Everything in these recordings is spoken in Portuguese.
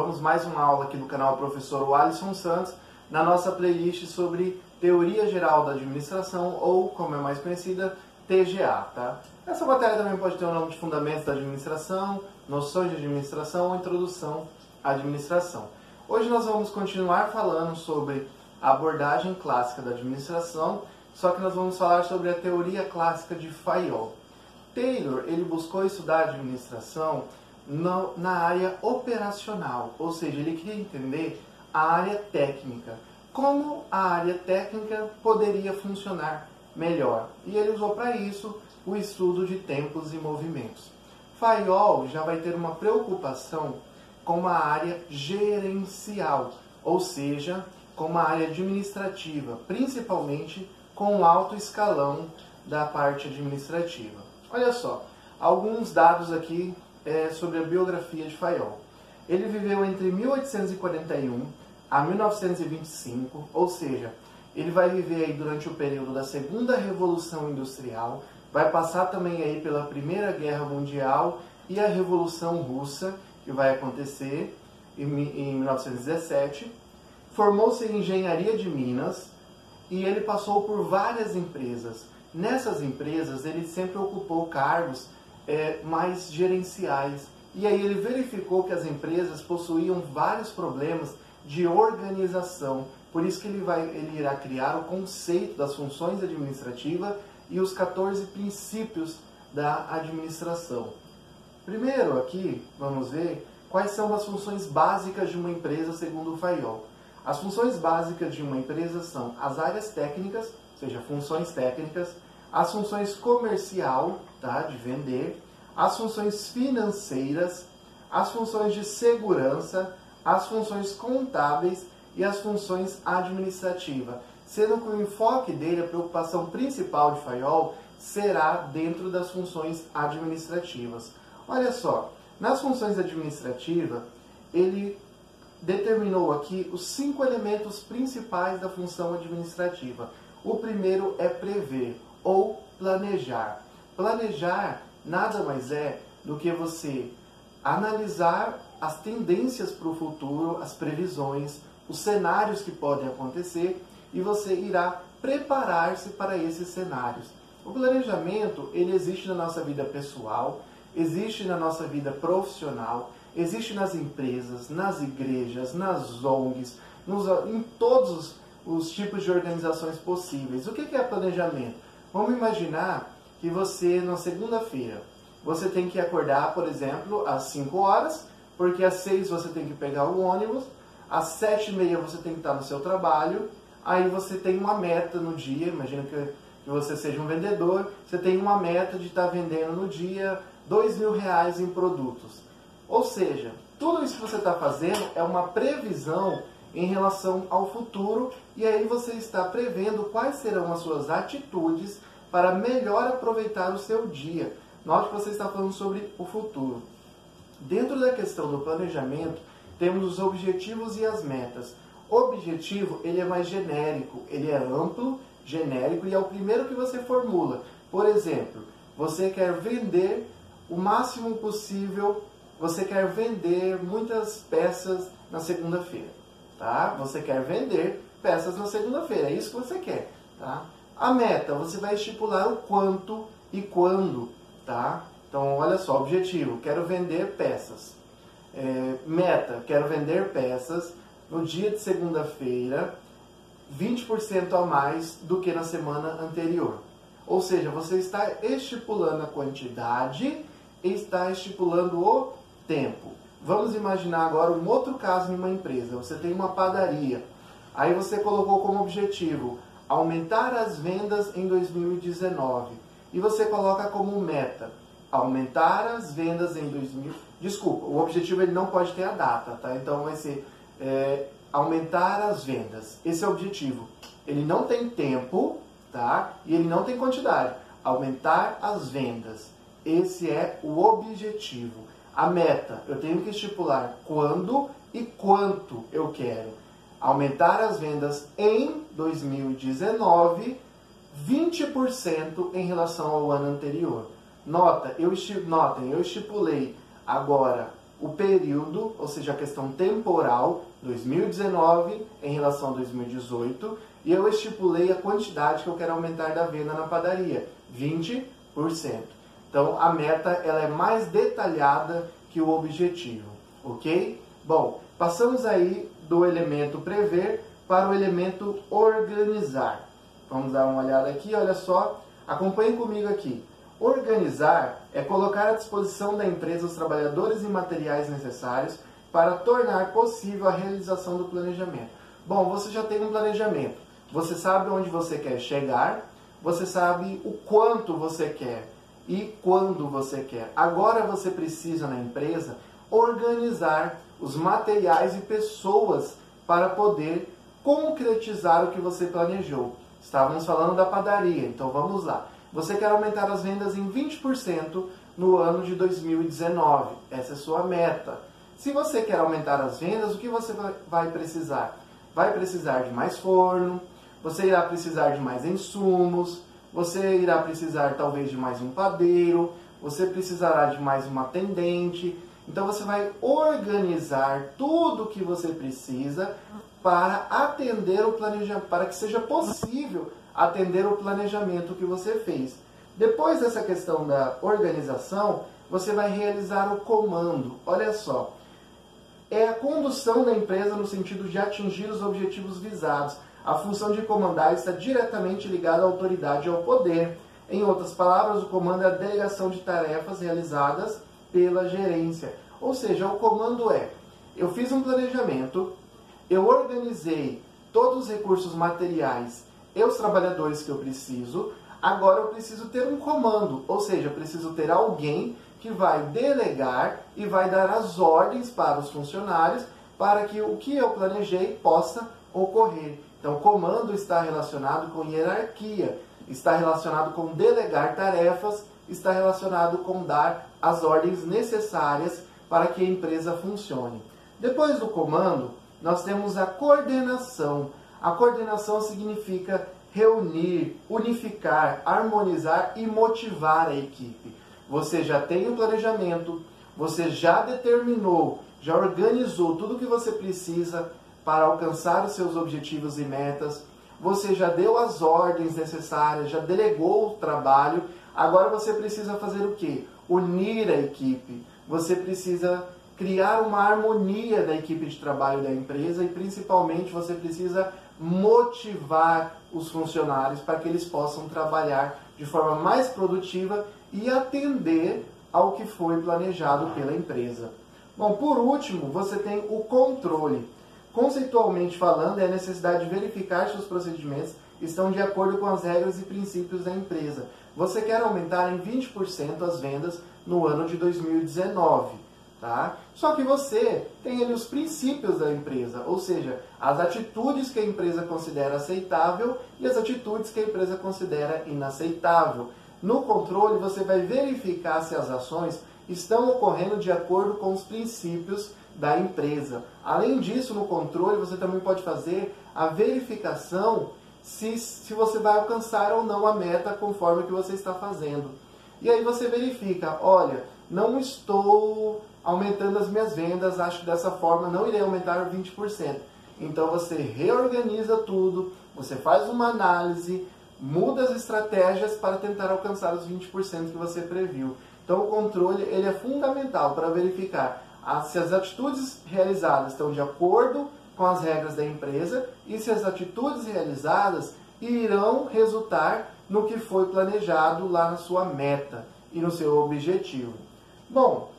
Vamos mais uma aula aqui no canal Professor Alisson Santos, na nossa playlist sobre Teoria Geral da Administração, ou, como é mais conhecida, TGA, tá? Essa matéria também pode ter o nome de Fundamentos da Administração, Noções de Administração ou Introdução à Administração. Hoje nós vamos continuar falando sobre a abordagem clássica da administração, só que nós vamos falar sobre a teoria clássica de Fayol. Taylor, ele buscou estudar a administração na área operacional, ou seja, ele queria entender a área técnica, como a área técnica poderia funcionar melhor. E ele usou para isso o estudo de tempos e movimentos. Fayol já vai ter uma preocupação com a área gerencial, ou seja, com uma área administrativa, principalmente com o alto escalão da parte administrativa. Olha só, alguns dados aqui sobre a biografia de Fayol. Ele viveu entre 1841 a 1925, ou seja, ele vai viver aí durante o período da Segunda Revolução Industrial, vai passar também aí pela Primeira Guerra Mundial e a Revolução Russa, que vai acontecer em 1917. Formou-se em Engenharia de Minas e ele passou por várias empresas. Nessas empresas ele sempre ocupou cargos mais gerenciais. E aí ele verificou que as empresas possuíam vários problemas de organização. Por isso que ele irá criar o conceito das funções administrativas e os 14 princípios da administração. Primeiro aqui, vamos ver quais são as funções básicas de uma empresa segundo o Fayol. As funções básicas de uma empresa são as áreas técnicas, ou seja, funções técnicas, as funções comercial, tá, de vender, as funções financeiras, as funções de segurança, as funções contábeis e as funções administrativas, sendo que o enfoque dele, a preocupação principal de Fayol, será dentro das funções administrativas. Olha só, nas funções administrativas, ele determinou aqui os 5 elementos principais da função administrativa. O primeiro é prever ou planejar. Planejar nada mais é do que você analisar as tendências para o futuro, as previsões, os cenários que podem acontecer e você irá preparar-se para esses cenários. O planejamento, ele existe na nossa vida pessoal, existe na nossa vida profissional, existe nas empresas, nas igrejas, nas ONGs, em todos os tipos de organizações possíveis. O que é planejamento? Vamos imaginar que você, na segunda-feira, você tem que acordar, por exemplo, às 5 horas, porque às 6 você tem que pegar o ônibus, às 7h30 você tem que estar no seu trabalho, aí você tem uma meta no dia, imagina que você seja um vendedor, você tem uma meta de estar vendendo no dia R$2.000 em produtos. Ou seja, tudo isso que você está fazendo é uma previsão em relação ao futuro e aí você está prevendo quais serão as suas atitudes para melhor aproveitar o seu dia. Note que você está falando sobre o futuro. Dentro da questão do planejamento, temos os objetivos e as metas. O objetivo, ele é mais genérico, ele é amplo, genérico e é o primeiro que você formula. Por exemplo, você quer vender o máximo possível, você quer vender muitas peças na segunda-feira, tá? Você quer vender peças na segunda-feira, é isso que você quer, tá? A meta, você vai estipular o quanto e quando, tá? Então, olha só, objetivo, quero vender peças. Meta, quero vender peças no dia de segunda-feira, 20% a mais do que na semana anterior. Ou seja, você está estipulando a quantidade e está estipulando o tempo. Vamos imaginar agora um outro caso em uma empresa. Você tem uma padaria. Aí você colocou como objetivo aumentar as vendas em 2019. E você coloca como meta aumentar as vendas em 2000. Desculpa, o objetivo ele não pode ter a data, tá? Então vai ser aumentar as vendas. Esse é o objetivo. Ele não tem tempo, tá? E ele não tem quantidade. Aumentar as vendas. Esse é o objetivo. A meta, eu tenho que estipular quando e quanto eu quero. Aumentar as vendas em 2019, 20% em relação ao ano anterior. Notem, eu estipulei agora o período, ou seja, a questão temporal, 2019 em relação a 2018, e eu estipulei a quantidade que eu quero aumentar da venda na padaria, 20%. Então, a meta ela é mais detalhada que o objetivo, ok? Bom, passamos aí do elemento prever para o elemento organizar. Vamos dar uma olhada aqui, olha só, acompanhem comigo aqui. Organizar é colocar à disposição da empresa os trabalhadores e materiais necessários para tornar possível a realização do planejamento. Bom, você já tem um planejamento, você sabe onde você quer chegar, você sabe o quanto você quer e quando você quer. Agora você precisa na empresa organizar os materiais e pessoas para poder concretizar o que você planejou. Estávamos falando da padaria, então vamos lá. Você quer aumentar as vendas em 20% no ano de 2019. Essa é a sua meta. Se você quer aumentar as vendas, o que você vai precisar? Vai precisar de mais forno, você irá precisar de mais insumos, você irá precisar talvez de mais um padeiro, você precisará de mais uma atendente. Então você vai organizar tudo o que você precisa para atender o planejamento, para que seja possível atender o planejamento que você fez. Depois dessa questão da organização, você vai realizar o comando. Olha só, é a condução da empresa no sentido de atingir os objetivos visados. A função de comandar está diretamente ligada à autoridade e ao poder. Em outras palavras, o comando é a delegação de tarefas realizadas pela gerência. Ou seja, o comando é, eu fiz um planejamento, eu organizei todos os recursos materiais e os trabalhadores que eu preciso, agora eu preciso ter um comando, ou seja, eu preciso ter alguém que vai delegar e vai dar as ordens para os funcionários para que o que eu planejei possa ocorrer. Então, comando está relacionado com hierarquia, está relacionado com delegar tarefas, está relacionado com dar as ordens necessárias para que a empresa funcione. Depois do comando, nós temos a coordenação. A coordenação significa reunir, unificar, harmonizar e motivar a equipe. Você já tem um planejamento, você já determinou, já organizou tudo o que você precisa para alcançar os seus objetivos e metas, você já deu as ordens necessárias, já delegou o trabalho, agora você precisa fazer o quê? Unir a equipe. Você precisa criar uma harmonia da equipe de trabalho da empresa e principalmente você precisa motivar os funcionários para que eles possam trabalhar de forma mais produtiva e atender ao que foi planejado pela empresa. Bom, por último, você tem o controle. Conceitualmente falando, é a necessidade de verificar se os procedimentos estão de acordo com as regras e princípios da empresa. Você quer aumentar em 20% as vendas no ano de 2019. Tá? Só que você tem ali os princípios da empresa, ou seja, as atitudes que a empresa considera aceitável e as atitudes que a empresa considera inaceitável. No controle, você vai verificar se as ações estão ocorrendo de acordo com os princípios da empresa. Além disso, no controle, você também pode fazer a verificação se você vai alcançar ou não a meta conforme que você está fazendo. E aí você verifica, olha, não estou aumentando as minhas vendas, acho que dessa forma não irei aumentar 20%. Então você reorganiza tudo, você faz uma análise, muda as estratégias para tentar alcançar os 20% que você previu. Então o controle ele é fundamental para verificar se as atitudes realizadas estão de acordo com as regras da empresa e se as atitudes realizadas irão resultar no que foi planejado lá na sua meta e no seu objetivo. Bom,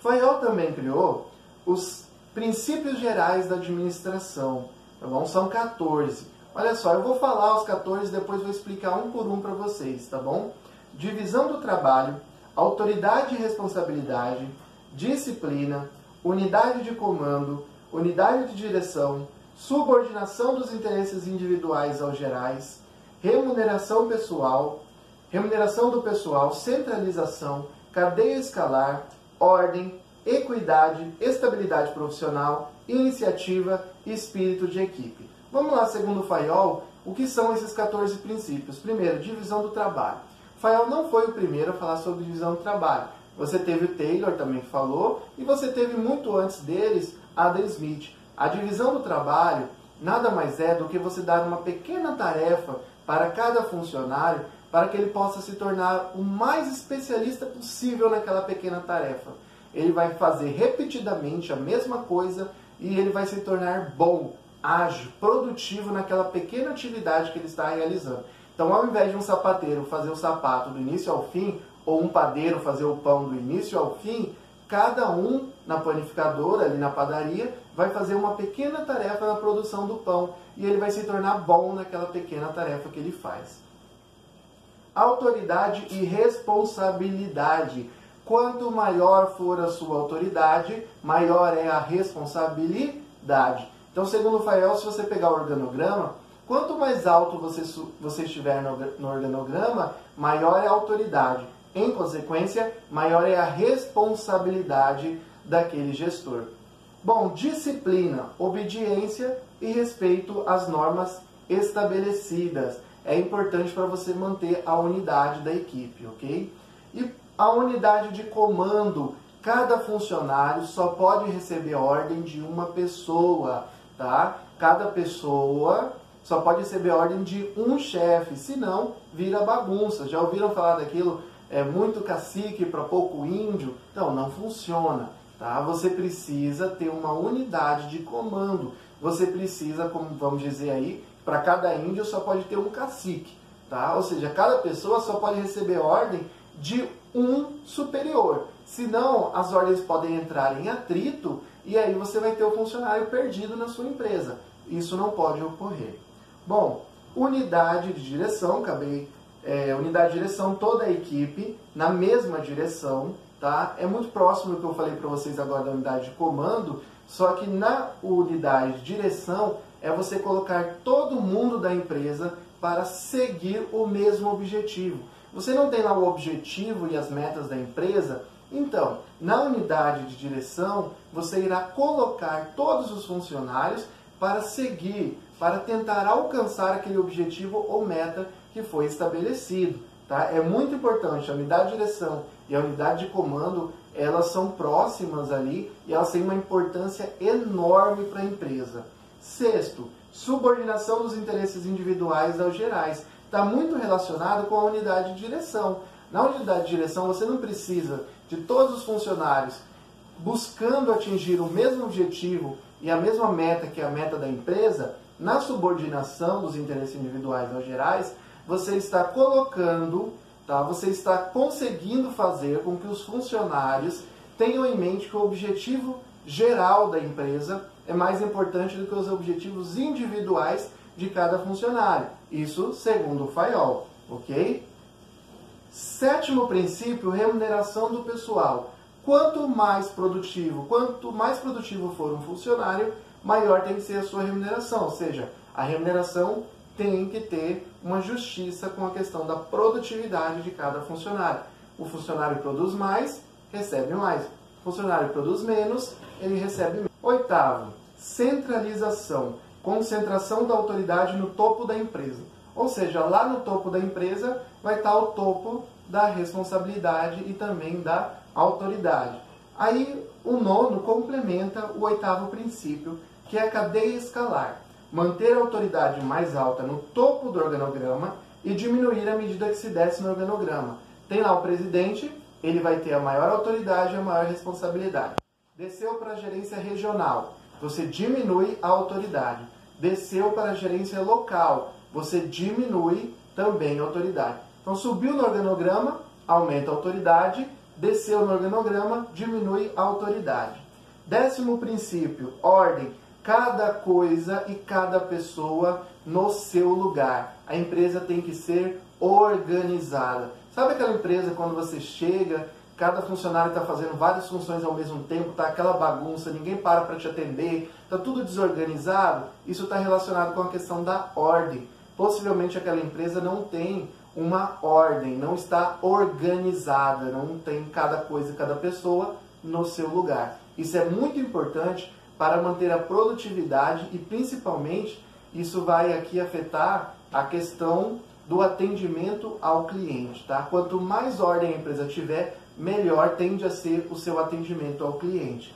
Fayol também criou os princípios gerais da administração, tá bom? São 14. Olha só, eu vou falar os 14 e depois vou explicar um por um para vocês, tá bom? Divisão do trabalho, autoridade e responsabilidade, disciplina, unidade de comando, unidade de direção, subordinação dos interesses individuais aos gerais, remuneração do pessoal, centralização, cadeia escalar, ordem, equidade, estabilidade profissional, iniciativa e espírito de equipe. Vamos lá, segundo Fayol, o que são esses 14 princípios? Primeiro, divisão do trabalho. Fayol não foi o primeiro a falar sobre divisão do trabalho. Você teve o Taylor também que falou, e você teve muito antes deles Adam Smith. A divisão do trabalho nada mais é do que você dar uma pequena tarefa para cada funcionário para que ele possa se tornar o mais especialista possível naquela pequena tarefa. Ele vai fazer repetidamente a mesma coisa e ele vai se tornar bom, ágil, produtivo naquela pequena atividade que ele está realizando. Então, ao invés de um sapateiro fazer o sapato do início ao fim, ou um padeiro fazer o pão do início ao fim, cada um na panificadora, ali na padaria, vai fazer uma pequena tarefa na produção do pão e ele vai se tornar bom naquela pequena tarefa que ele faz. Autoridade e responsabilidade. Quanto maior for a sua autoridade, maior é a responsabilidade. Então, segundo o Fayol, se você pegar o organograma, quanto mais alto você estiver no organograma, maior é a autoridade. Em consequência, maior é a responsabilidade daquele gestor. Bom, disciplina, obediência e respeito às normas estabelecidas. É importante para você manter a unidade da equipe, ok? E a unidade de comando. Cada funcionário só pode receber ordem de uma pessoa, tá? Cada pessoa só pode receber ordem de um chefe, senão vira bagunça. Já ouviram falar daquilo? É muito cacique para pouco índio? Então, não funciona, tá? Você precisa ter uma unidade de comando. Você precisa, como vamos dizer aí, para cada índio só pode ter um cacique, tá? Ou seja, cada pessoa só pode receber ordem de um superior. Senão, as ordens podem entrar em atrito e aí você vai ter o funcionário perdido na sua empresa. Isso não pode ocorrer. Bom, unidade de direção, unidade de direção, toda a equipe na mesma direção, tá? É muito próximo do que eu falei para vocês agora da unidade de comando, só que na unidade de direção é você colocar todo mundo da empresa para seguir o mesmo objetivo. Você não tem lá o objetivo e as metas da empresa? Então, na unidade de direção, você irá colocar todos os funcionários para seguir, para tentar alcançar aquele objetivo ou meta que foi estabelecido. Tá? É muito importante, a unidade de direção e a unidade de comando, elas são próximas ali e elas têm uma importância enorme para a empresa. Sexto, subordinação dos interesses individuais aos gerais. Está muito relacionado com a unidade de direção. Na unidade de direção, você não precisa de todos os funcionários buscando atingir o mesmo objetivo e a mesma meta que é a meta da empresa. Na subordinação dos interesses individuais aos gerais, você está colocando, tá? Você está conseguindo fazer com que os funcionários tenham em mente que o objetivo geral da empresa é mais importante do que os objetivos individuais de cada funcionário. Isso segundo o Fayol, ok? Sétimo princípio, remuneração do pessoal. Quanto mais produtivo for um funcionário, maior tem que ser a sua remuneração. Ou seja, a remuneração tem que ter uma justiça com a questão da produtividade de cada funcionário. O funcionário produz mais, recebe mais. O funcionário produz menos, ele recebe menos. Oitavo, centralização. Concentração da autoridade no topo da empresa. Ou seja, lá no topo da empresa vai estar o topo da responsabilidade e também da autoridade. Aí o nono complementa o oitavo princípio, que é a cadeia escalar. Manter a autoridade mais alta no topo do organograma e diminuir à medida que se desce no organograma. Tem lá o presidente, ele vai ter a maior autoridade e a maior responsabilidade. Desceu para a gerência regional, você diminui a autoridade. Desceu para a gerência local, você diminui também a autoridade. Então, subiu no organograma, aumenta a autoridade. Desceu no organograma, diminui a autoridade. Décimo princípio, ordem. Cada coisa e cada pessoa no seu lugar. A empresa tem que ser organizada. Sabe aquela empresa quando você chega, cada funcionário está fazendo várias funções ao mesmo tempo, está aquela bagunça, ninguém para te atender, está tudo desorganizado? Isso está relacionado com a questão da ordem. Possivelmente aquela empresa não tem uma ordem, não está organizada, não tem cada coisa e cada pessoa no seu lugar. Isso é muito importante para manter a produtividade e, principalmente, isso vai aqui afetar a questão do atendimento ao cliente. Tá? Quanto mais ordem a empresa tiver, melhor tende a ser o seu atendimento ao cliente.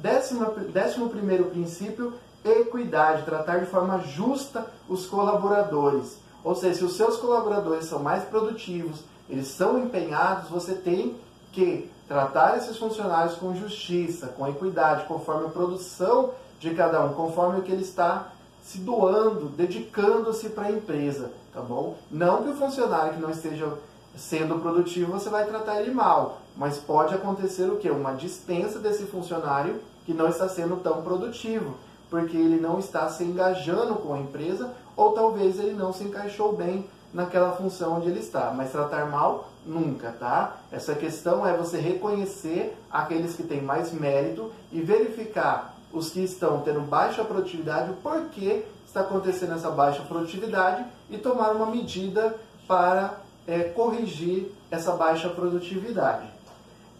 11º princípio, equidade, tratar de forma justa os colaboradores. Ou seja, se os seus colaboradores são mais produtivos, eles são empenhados, você tem que tratar esses funcionários com justiça, com equidade, conforme a produção de cada um, conforme o que ele está se doando, dedicando-se para a empresa, tá bom? Não que o funcionário que não esteja sendo produtivo, você vai tratar ele mal, mas pode acontecer o quê? Uma dispensa desse funcionário que não está sendo tão produtivo, porque ele não está se engajando com a empresa, ou talvez ele não se encaixou bem naquela função onde ele está. Mas tratar mal, nunca, tá? Essa questão é você reconhecer aqueles que têm mais mérito e verificar os que estão tendo baixa produtividade, o porquê está acontecendo essa baixa produtividade e tomar uma medida para corrigir essa baixa produtividade.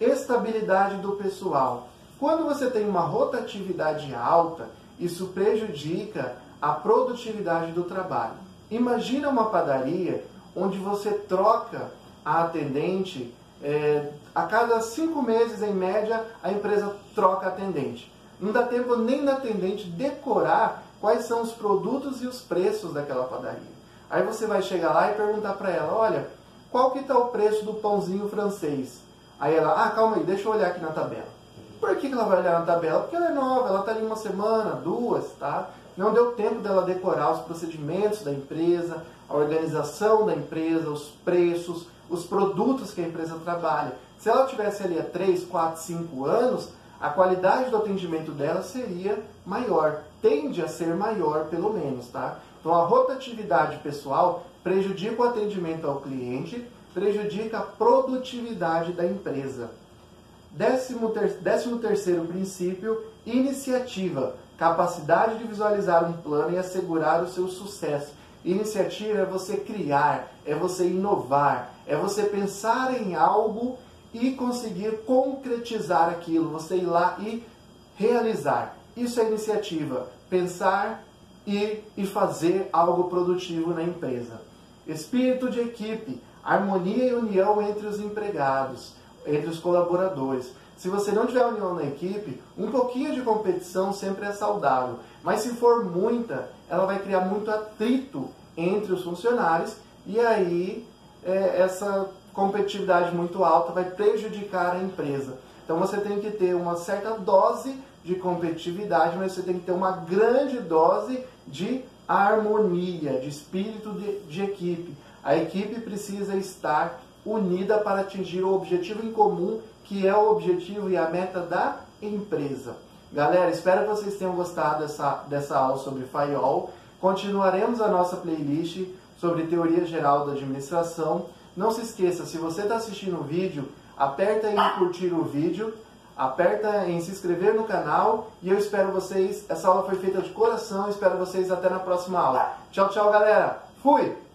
Estabilidade do pessoal. Quando você tem uma rotatividade alta, isso prejudica a produtividade do trabalho. Imagina uma padaria onde você troca a atendente, a cada 5 meses, em média, a empresa troca a atendente. Não dá tempo nem da atendente decorar quais são os produtos e os preços daquela padaria. Aí você vai chegar lá e perguntar para ela, olha, qual que está o preço do pãozinho francês? Aí ela, calma aí, deixa eu olhar aqui na tabela. Por que ela vai olhar na tabela? Porque ela é nova, ela está ali 1 semana, 2, tá? Não deu tempo dela decorar os procedimentos da empresa, a organização da empresa, os preços, os produtos que a empresa trabalha. Se ela tivesse ali há 3, 4, 5 anos, a qualidade do atendimento dela seria maior, tende a ser maior pelo menos, tá? Então a rotatividade pessoal prejudica o atendimento ao cliente, prejudica a produtividade da empresa. 13º princípio, iniciativa, capacidade de visualizar um plano e assegurar o seu sucesso. Iniciativa é você criar, é você inovar, é você pensar em algo e conseguir concretizar aquilo, você ir lá e realizar. Isso é iniciativa, pensar e fazer algo produtivo na empresa. Espírito de equipe, harmonia e união entre os empregados, entre os colaboradores. Se você não tiver união na equipe, um pouquinho de competição sempre é saudável, mas se for muita, ela vai criar muito atrito entre os funcionários e aí essa competitividade muito alta vai prejudicar a empresa. Então você tem que ter uma certa dose de competitividade, mas você tem que ter uma grande dose de harmonia, de espírito de equipe. A equipe precisa estar unida para atingir o objetivo em comum, que é o objetivo e a meta da empresa. Galera, espero que vocês tenham gostado dessa aula sobre FAIOL. Continuaremos a nossa playlist sobre teoria geral da administração. Não se esqueça, se você está assistindo o vídeo, aperta em curtir o vídeo, aperta em se inscrever no canal e eu espero vocês. Essa aula foi feita de coração, espero vocês até na próxima aula. Tchau, tchau, galera. Fui!